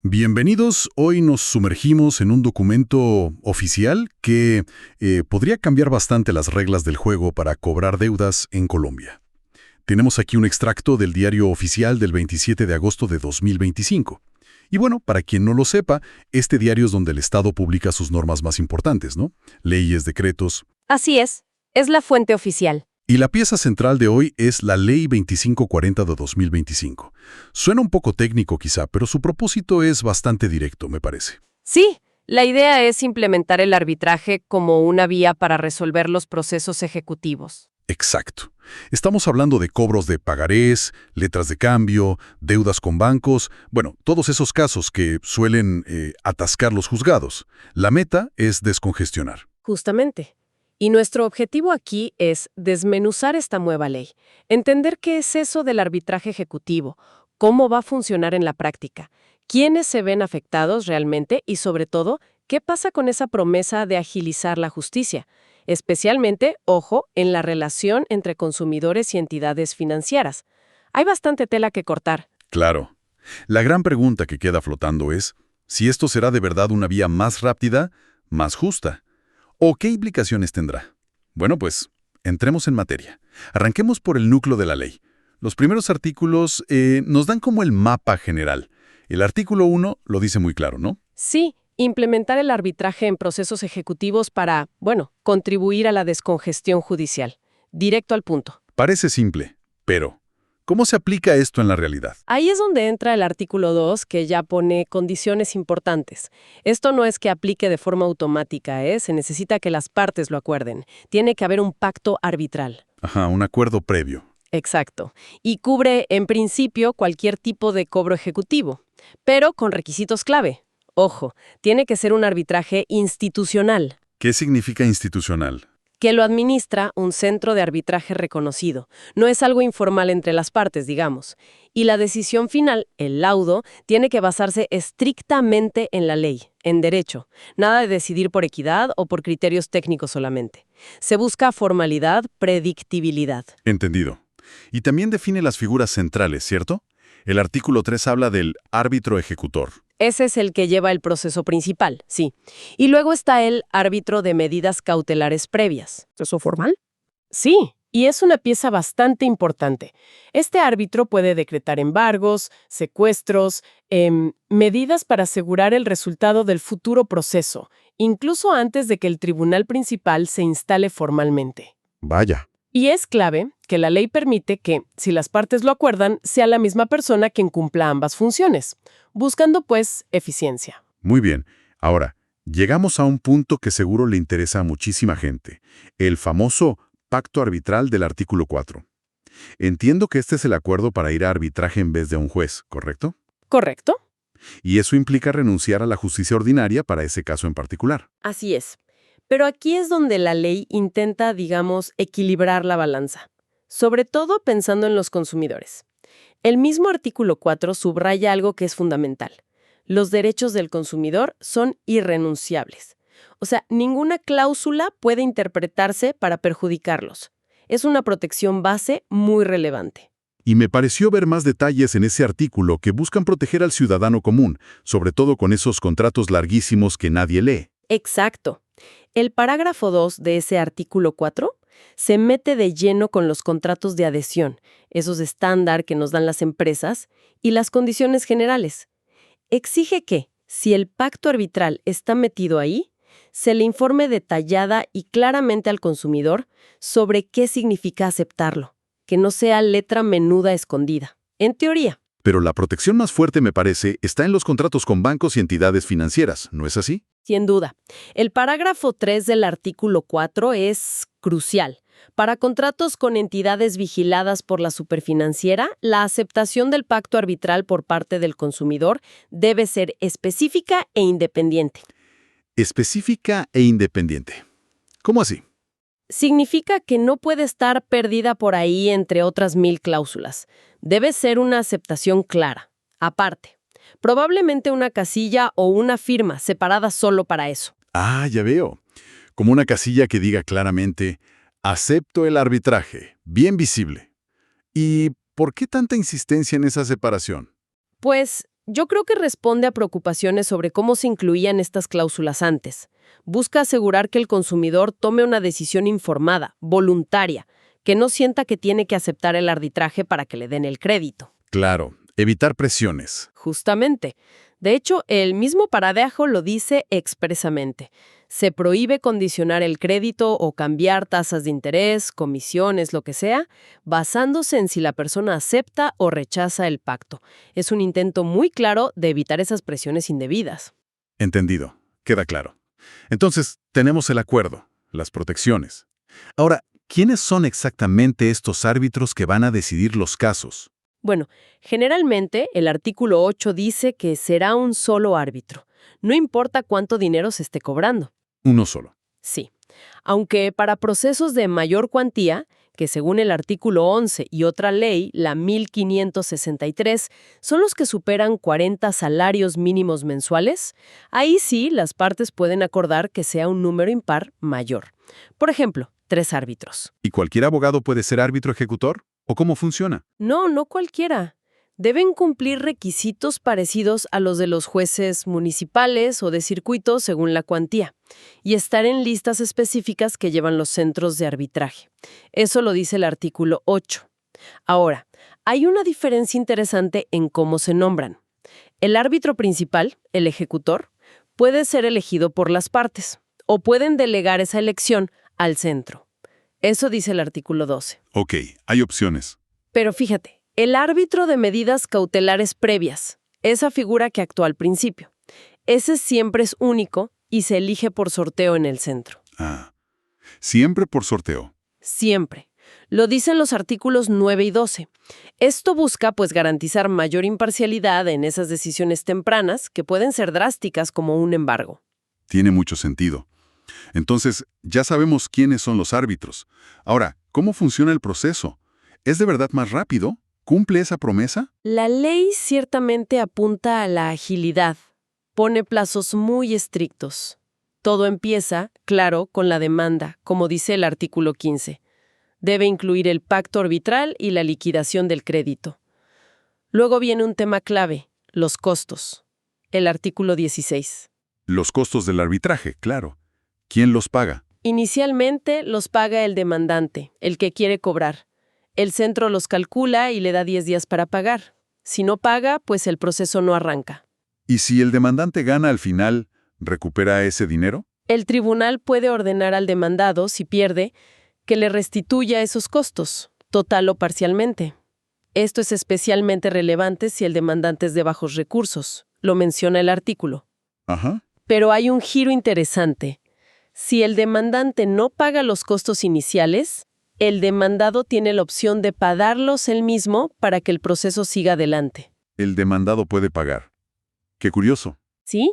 Bienvenidos, hoy nos sumergimos en un documento oficial que podría cambiar bastante las reglas del juego para cobrar deudas en Colombia. Tenemos aquí un extracto del diario oficial del 27 de agosto de 2025. Y bueno, para quien no lo sepa, este diario es donde el Estado publica sus normas más importantes, ¿no? Leyes, decretos. Así es la fuente oficial. Y la pieza central de hoy es la Ley 2540 de 2025. Suena un poco técnico quizá, pero su propósito es bastante directo, me parece. Sí, la idea es implementar el arbitraje como una vía para resolver los procesos ejecutivos. Exacto. Estamos hablando de cobros de pagarés, letras de cambio, deudas con bancos, bueno, todos esos casos que suelen atascar los juzgados. La meta es descongestionar. Justamente. Y nuestro objetivo aquí es desmenuzar esta nueva ley, entender qué es eso del arbitraje ejecutivo, cómo va a funcionar en la práctica, quiénes se ven afectados realmente y, sobre todo, qué pasa con esa promesa de agilizar la justicia, especialmente, ojo, en la relación entre consumidores y entidades financieras. Hay bastante tela que cortar. Claro. La gran pregunta que queda flotando es si esto será de verdad una vía más rápida, más justa. ¿O qué implicaciones tendrá? Bueno, pues, entremos en materia. Arranquemos por el núcleo de la ley. Los primeros artículos nos dan como el mapa general. El artículo 1 lo dice muy claro, ¿no? Sí, implementar el arbitraje en procesos ejecutivos para, bueno, contribuir a la descongestión judicial. Directo al punto. Parece simple, pero ¿cómo se aplica esto en la realidad? Ahí es donde entra el artículo 2, que ya pone condiciones importantes. Esto no es que aplique de forma automática, se necesita que las partes lo acuerden. Tiene que haber un pacto arbitral. Ajá, un acuerdo previo. Exacto. Y cubre, en principio, cualquier tipo de cobro ejecutivo, pero con requisitos clave. Ojo, tiene que ser un arbitraje institucional, ¿Qué significa institucional? que lo administra un centro de arbitraje reconocido. No es algo informal entre las partes, digamos. Y la decisión final, el laudo, tiene que basarse estrictamente en la ley, en derecho. Nada de decidir por equidad o por criterios técnicos solamente. Se busca formalidad, predictibilidad. Entendido. Y también define las figuras centrales, ¿cierto? El artículo 3 habla del árbitro ejecutor. Ese es el que lleva el proceso principal, sí. Y luego está el árbitro de medidas cautelares previas. ¿Eso formal? Sí, y es una pieza bastante importante. Este árbitro puede decretar embargos, secuestros, medidas para asegurar el resultado del futuro proceso, incluso antes de que el tribunal principal se instale formalmente. Vaya. Y es clave que la ley permite que, si las partes lo acuerdan, sea la misma persona quien cumpla ambas funciones, buscando, pues, eficiencia. Muy bien. Ahora, llegamos a un punto que seguro le interesa a muchísima gente. El famoso pacto arbitral del artículo 4. Entiendo que este es el acuerdo para ir a arbitraje en vez de a un juez, ¿correcto? ¿Correcto? Y eso implica renunciar a la justicia ordinaria para ese caso en particular. Así es. Pero aquí es donde la ley intenta, digamos, equilibrar la balanza, sobre todo pensando en los consumidores. El mismo artículo 4 subraya algo que es fundamental. Los derechos del consumidor son irrenunciables. O sea, ninguna cláusula puede interpretarse para perjudicarlos. Es una protección base muy relevante. Y me pareció ver más detalles en ese artículo que buscan proteger al ciudadano común, sobre todo con esos contratos larguísimos que nadie lee. Exacto. El parágrafo 2 de ese artículo 4 se mete de lleno con los contratos de adhesión, esos estándar que nos dan las empresas, y las condiciones generales. Exige que, si el pacto arbitral está metido ahí, se le informe detallada y claramente al consumidor sobre qué significa aceptarlo, que no sea letra menuda escondida. En teoría. Pero la protección más fuerte, me parece, está en los contratos con bancos y entidades financieras, ¿no es así? Sin duda. El parágrafo 3 del artículo 4 es crucial. Para contratos con entidades vigiladas por la superfinanciera, la aceptación del pacto arbitral por parte del consumidor debe ser específica e independiente. Específica e independiente. ¿Cómo así? Significa que no puede estar perdida por ahí entre otras 1000 cláusulas. Debe ser una aceptación clara, aparte. Probablemente una casilla o una firma separada solo para eso. Ah, ya veo. Como una casilla que diga claramente, acepto el arbitraje, bien visible. ¿Y por qué tanta insistencia en esa separación? Pues Yo creo que responde a preocupaciones sobre cómo se incluían estas cláusulas antes. Busca asegurar que el consumidor tome una decisión informada, voluntaria, que no sienta que tiene que aceptar el arbitraje para que le den el crédito. Claro, evitar presiones. Justamente. De hecho, el mismo parágrafo lo dice expresamente. Se prohíbe condicionar el crédito o cambiar tasas de interés, comisiones, lo que sea, basándose en si la persona acepta o rechaza el pacto. Es un intento muy claro de evitar esas presiones indebidas. Entendido. Queda claro. Entonces, tenemos el acuerdo, las protecciones. Ahora, ¿quiénes son exactamente estos árbitros que van a decidir los casos? Bueno, generalmente el artículo 8 dice que será un solo árbitro. No importa cuánto dinero se esté cobrando. Uno solo. Sí. Aunque para procesos de mayor cuantía, que según el artículo 11 y otra ley, la 1563, son los que superan 40 salarios mínimos mensuales, ahí sí las partes pueden acordar que sea un número impar mayor. Por ejemplo, 3 árbitros. ¿Y cualquier abogado puede ser árbitro ejecutor? ¿O cómo funciona? No cualquiera. Deben cumplir requisitos parecidos a los de los jueces municipales o de circuito según la cuantía, y estar en listas específicas que llevan los centros de arbitraje. Eso lo dice el artículo 8. Ahora, hay una diferencia interesante en cómo se nombran. El árbitro principal, el ejecutor, puede ser elegido por las partes, o pueden delegar esa elección al centro. Eso dice el artículo 12. Ok, hay opciones. Pero fíjate, el árbitro de medidas cautelares previas, esa figura que actuó al principio, ese siempre es único y se elige por sorteo en el centro. Ah, siempre por sorteo. Siempre. Lo dicen los artículos 9 y 12. Esto busca, pues, garantizar mayor imparcialidad en esas decisiones tempranas que pueden ser drásticas como un embargo. Tiene mucho sentido. Entonces, ya sabemos quiénes son los árbitros. Ahora, ¿cómo funciona el proceso? ¿Es de verdad más rápido? ¿Cumple esa promesa? La ley ciertamente apunta a la agilidad. Pone plazos muy estrictos. Todo empieza, claro, con la demanda, como dice el artículo 15. Debe incluir el pacto arbitral y la liquidación del crédito. Luego viene un tema clave, los costos. El artículo 16. Los costos del arbitraje, claro. ¿Quién los paga? Inicialmente los paga el demandante, el que quiere cobrar. El centro los calcula y le da 10 días para pagar. Si no paga, pues el proceso no arranca. ¿Y si el demandante gana al final, recupera ese dinero? El tribunal puede ordenar al demandado, si pierde, que le restituya esos costos, total o parcialmente. Esto es especialmente relevante si el demandante es de bajos recursos, lo menciona el artículo. Ajá. Pero hay un giro interesante. Si el demandante no paga los costos iniciales, el demandado tiene la opción de pagarlos él mismo para que el proceso siga adelante. El demandado puede pagar. Qué curioso. ¿Sí?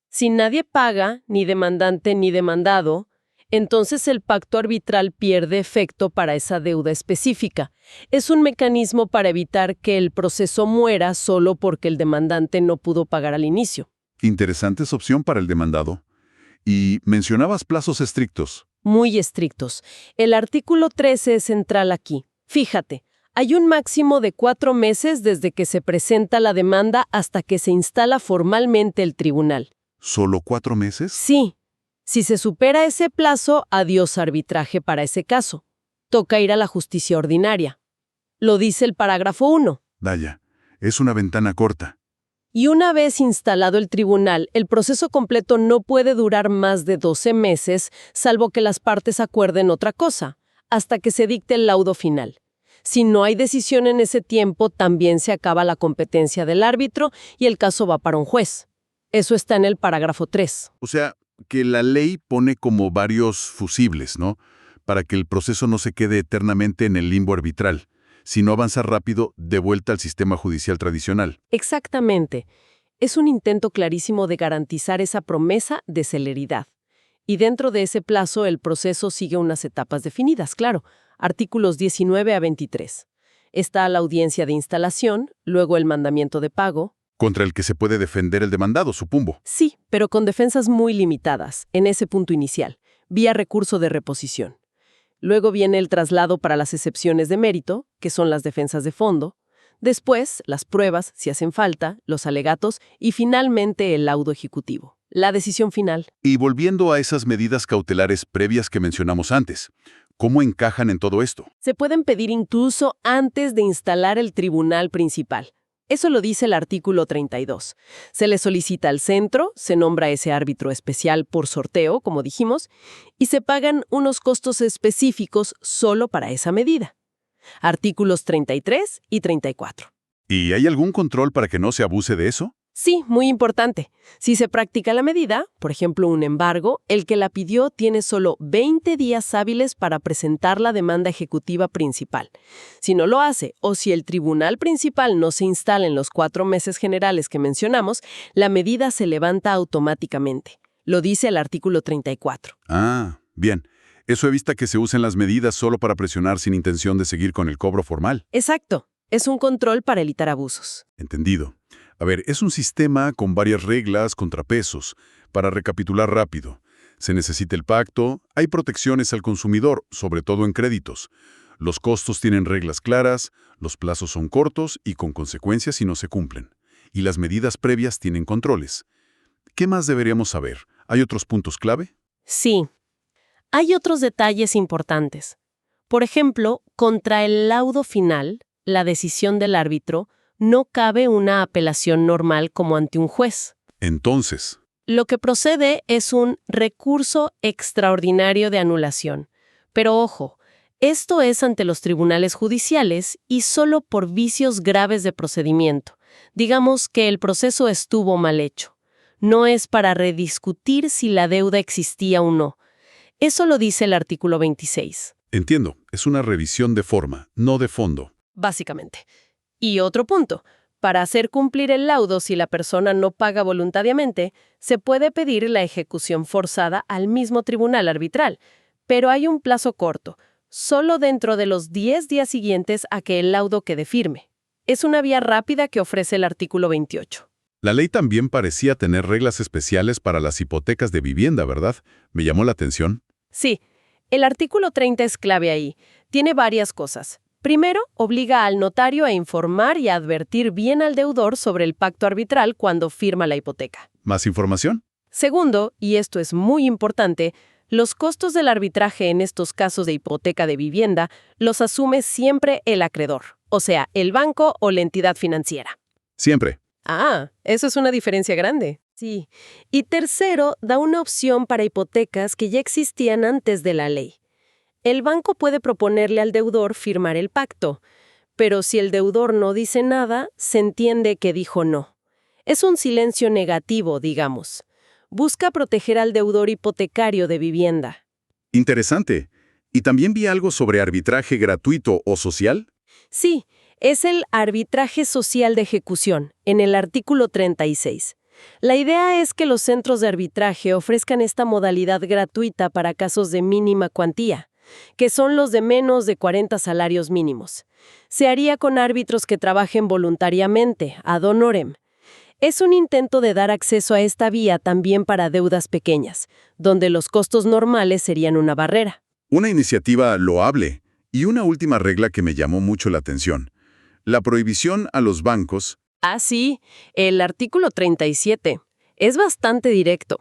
Si nadie paga, ni demandante ni demandado, entonces el pacto arbitral pierde efecto para esa deuda específica. Es un mecanismo para evitar que el proceso muera solo porque el demandante no pudo pagar al inicio. Interesante esa opción para el demandado. Y mencionabas plazos estrictos. Muy estrictos. El artículo 13 es central aquí. Fíjate, hay un máximo de 4 meses desde que se presenta la demanda hasta que se instala formalmente el tribunal. ¿Solo 4 meses? Sí. Si se supera ese plazo, adiós arbitraje para ese caso. Toca ir a la justicia ordinaria. Lo dice el parágrafo 1. Vaya, es una ventana corta. Y una vez instalado el tribunal, el proceso completo no puede durar más de 12 meses, salvo que las partes acuerden otra cosa, hasta que se dicte el laudo final. Si no hay decisión en ese tiempo, también se acaba la competencia del árbitro y el caso va para un juez. Eso está en el parágrafo 3. O sea, que la ley pone como varios fusibles, ¿no? Para que el proceso no se quede eternamente en el limbo arbitral, sino avanza rápido de vuelta al sistema judicial tradicional. Exactamente. Es un intento clarísimo de garantizar esa promesa de celeridad. Y dentro de ese plazo, el proceso sigue unas etapas definidas, claro. Artículos 19 a 23. Está la audiencia de instalación, luego el mandamiento de pago. Contra el que se puede defender el demandado, supongo. Sí, pero con defensas muy limitadas, en ese punto inicial, vía recurso de reposición. Luego viene el traslado para las excepciones de mérito, que son las defensas de fondo. Después, las pruebas, si hacen falta, los alegatos y finalmente el laudo ejecutivo. La decisión final. Y volviendo a esas medidas cautelares previas que mencionamos antes, ¿cómo encajan en todo esto? Se pueden pedir incluso antes de instalar el tribunal principal. Eso lo dice el artículo 32. Se le solicita al centro, se nombra ese árbitro especial por sorteo, como dijimos, y se pagan unos costos específicos solo para esa medida. Artículos 33 y 34. ¿Y hay algún control para que no se abuse de eso? Sí, muy importante. Si se practica la medida, por ejemplo un embargo, el que la pidió tiene solo 20 días hábiles para presentar la demanda ejecutiva principal. Si no lo hace, o si el tribunal principal no se instala en los 4 meses generales que mencionamos, la medida se levanta automáticamente. Lo dice el artículo 34. Ah, bien. Eso evita que se usen las medidas solo para presionar sin intención de seguir con el cobro formal. Exacto. Es un control para evitar abusos. Entendido. A ver, es un sistema con varias reglas, contrapesos. Para recapitular rápido, se necesita el pacto, hay protecciones al consumidor, sobre todo en créditos. Los costos tienen reglas claras, los plazos son cortos y con consecuencias si no se cumplen. Y las medidas previas tienen controles. ¿Qué más deberíamos saber? ¿Hay otros puntos clave? Sí. Hay otros detalles importantes. Por ejemplo, contra el laudo final, la decisión del árbitro, no cabe una apelación normal como ante un juez. Entonces, Lo que procede es un recurso extraordinario de anulación. Pero ojo, esto es ante los tribunales judiciales y solo por vicios graves de procedimiento. Digamos que el proceso estuvo mal hecho. No es para rediscutir si la deuda existía o no. Eso lo dice el artículo 26. entiendo, es una revisión de forma, no de fondo. Básicamente. Y otro punto, para hacer cumplir el laudo si la persona no paga voluntariamente, se puede pedir la ejecución forzada al mismo tribunal arbitral, pero hay un plazo corto, solo dentro de los 10 días siguientes a que el laudo quede firme. Es una vía rápida que ofrece el artículo 28. La ley también parecía tener reglas especiales para las hipotecas de vivienda, ¿verdad? Me llamó la atención. Sí, el artículo 30 es clave ahí. Tiene varias cosas. Primero, obliga al notario a informar y a advertir bien al deudor sobre el pacto arbitral cuando firma la hipoteca. ¿Más información? Segundo, y esto es muy importante, los costos del arbitraje en estos casos de hipoteca de vivienda los asume siempre el acreedor, o sea, el banco o la entidad financiera. Siempre. Ah, eso es una diferencia grande. Sí. Y tercero, da una opción para hipotecas que ya existían antes de la ley. El banco puede proponerle al deudor firmar el pacto, pero si el deudor no dice nada, se entiende que dijo no. Es un silencio negativo, digamos. Busca proteger al deudor hipotecario de vivienda. Interesante. ¿Y también vi algo sobre arbitraje gratuito o social? Sí, es el arbitraje social de ejecución, en el artículo 36. La idea es que los centros de arbitraje ofrezcan esta modalidad gratuita para casos de mínima cuantía, que son los de menos de 40 salarios mínimos. Se haría con árbitros que trabajen voluntariamente, ad honorem. Es un intento de dar acceso a esta vía también para deudas pequeñas, donde los costos normales serían una barrera. Una iniciativa loable. Y una última regla que me llamó mucho la atención. La prohibición a los bancos. Ah, sí, el artículo 37 es bastante directo.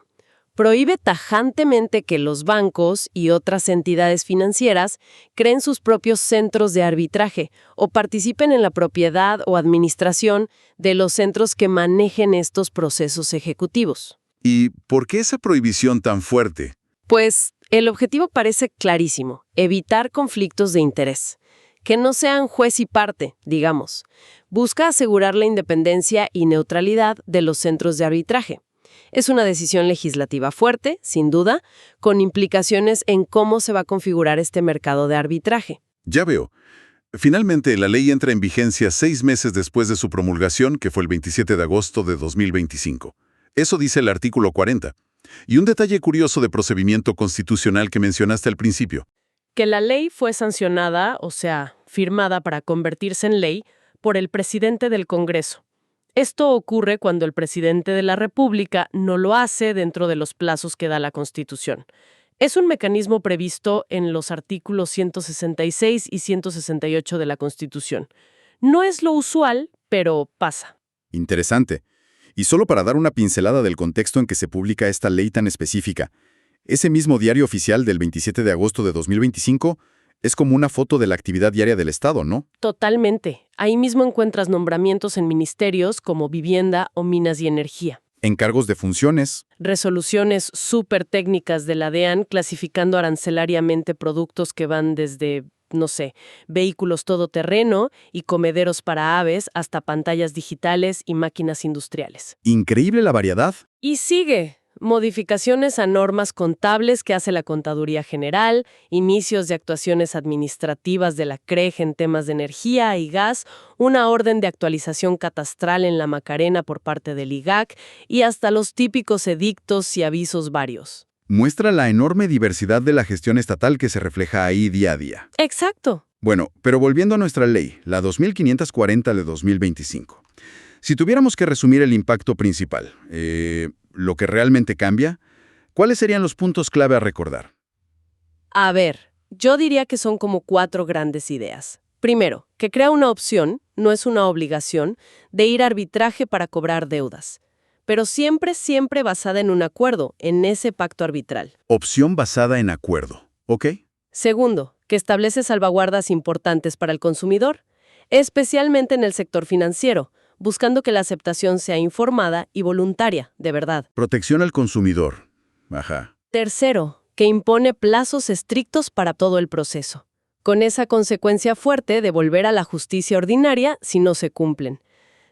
Prohíbe tajantemente que los bancos y otras entidades financieras creen sus propios centros de arbitraje o participen en la propiedad o administración de los centros que manejen estos procesos ejecutivos. ¿Y por qué esa prohibición tan fuerte? Pues el objetivo parece clarísimo: evitar conflictos de interés. Que no sean juez y parte, digamos. Busca asegurar la independencia y neutralidad de los centros de arbitraje. Es una decisión legislativa fuerte, sin duda, con implicaciones en cómo se va a configurar este mercado de arbitraje. Ya veo. Finalmente, la ley entra en vigencia 6 meses después de su promulgación, que fue el 27 de agosto de 2025. Eso dice el artículo 40. Y un detalle curioso de procedimiento constitucional que mencionaste al principio. Que la ley fue sancionada, o sea, firmada para convertirse en ley, por el presidente del Congreso. Esto ocurre cuando el presidente de la República no lo hace dentro de los plazos que da la Constitución. Es un mecanismo previsto en los artículos 166 y 168 de la Constitución. No es lo usual, pero pasa. Interesante. Y solo para dar una pincelada del contexto en que se publica esta ley tan específica, ese mismo diario oficial del 27 de agosto de 2025 es como una foto de la actividad diaria del Estado, ¿no? Totalmente. Ahí mismo encuentras nombramientos en ministerios como Vivienda o Minas y Energía. Encargos de funciones. Resoluciones súper técnicas de la DEAN clasificando arancelariamente productos que van desde, no sé, vehículos todoterreno y comederos para aves hasta pantallas digitales y máquinas industriales. Increíble la variedad. Y sigue. Modificaciones a normas contables que hace la Contaduría General, inicios de actuaciones administrativas de la CREG en temas de energía y gas, una orden de actualización catastral en la Macarena por parte del IGAC y hasta los típicos edictos y avisos varios. Muestra la enorme diversidad de la gestión estatal que se refleja ahí día a día. Exacto. Bueno, pero volviendo a nuestra ley, la 2540 de 2025. Si tuviéramos que resumir el impacto principal, lo que realmente cambia, ¿cuáles serían los puntos clave a recordar? A ver, yo diría que son como 4 grandes ideas. Primero, que crea una opción, no es una obligación, de ir a arbitraje para cobrar deudas. Pero siempre, siempre basada en un acuerdo, en ese pacto arbitral. Opción basada en acuerdo, ¿ok? Segundo, que establece salvaguardas importantes para el consumidor, especialmente en el sector financiero, buscando que la aceptación sea informada y voluntaria, de verdad. Protección al consumidor. Ajá. Tercero, que impone plazos estrictos para todo el proceso, con esa consecuencia fuerte de volver a la justicia ordinaria si no se cumplen.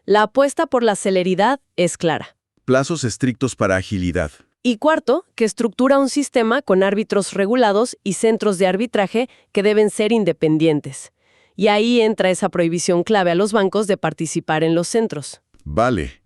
La apuesta por la celeridad es clara. Plazos estrictos para agilidad. Y cuarto, que estructura un sistema con árbitros regulados y centros de arbitraje que deben ser independientes. Y ahí entra esa prohibición clave a los bancos de participar en los centros. Vale.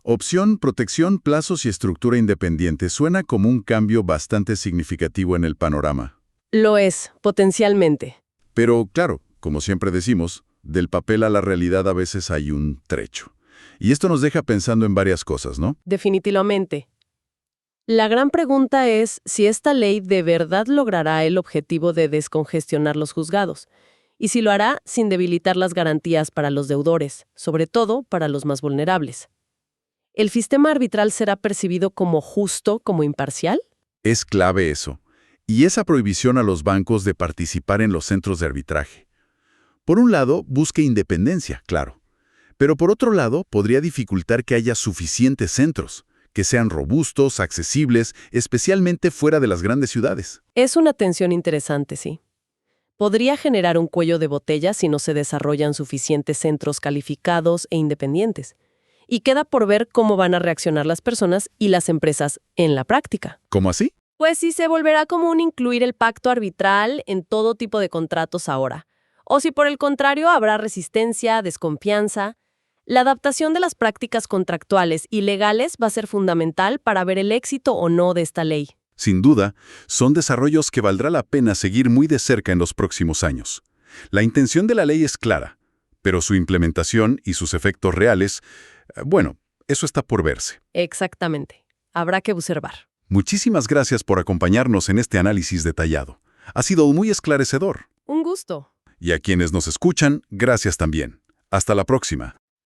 Opción, protección, plazos y estructura independiente suena como un cambio bastante significativo en el panorama. Lo es, potencialmente. Pero, claro, como siempre decimos, del papel a la realidad a veces hay un trecho. Y esto nos deja pensando en varias cosas, ¿no? Definitivamente. La gran pregunta es si esta ley de verdad logrará el objetivo de descongestionar los juzgados. Y si lo hará sin debilitar las garantías para los deudores, sobre todo para los más vulnerables. ¿El sistema arbitral será percibido como justo, como imparcial? Es clave eso. Y esa prohibición a los bancos de participar en los centros de arbitraje. Por un lado, busca independencia, claro. Pero por otro lado, podría dificultar que haya suficientes centros, que sean robustos, accesibles, especialmente fuera de las grandes ciudades. Es una tensión interesante, sí. Podría generar un cuello de botella si no se desarrollan suficientes centros calificados e independientes. Y queda por ver cómo van a reaccionar las personas y las empresas en la práctica. ¿Cómo así? Pues sí se volverá común incluir el pacto arbitral en todo tipo de contratos ahora. O si por el contrario habrá resistencia, desconfianza. La adaptación de las prácticas contractuales y legales va a ser fundamental para ver el éxito o no de esta ley. Sin duda, son desarrollos que valdrá la pena seguir muy de cerca en los próximos años. La intención de la ley es clara, pero su implementación y sus efectos reales, bueno, eso está por verse. Exactamente. Habrá que observar. Muchísimas gracias por acompañarnos en este análisis detallado. Ha sido muy esclarecedor. Un gusto. Y a quienes nos escuchan, gracias también. Hasta la próxima.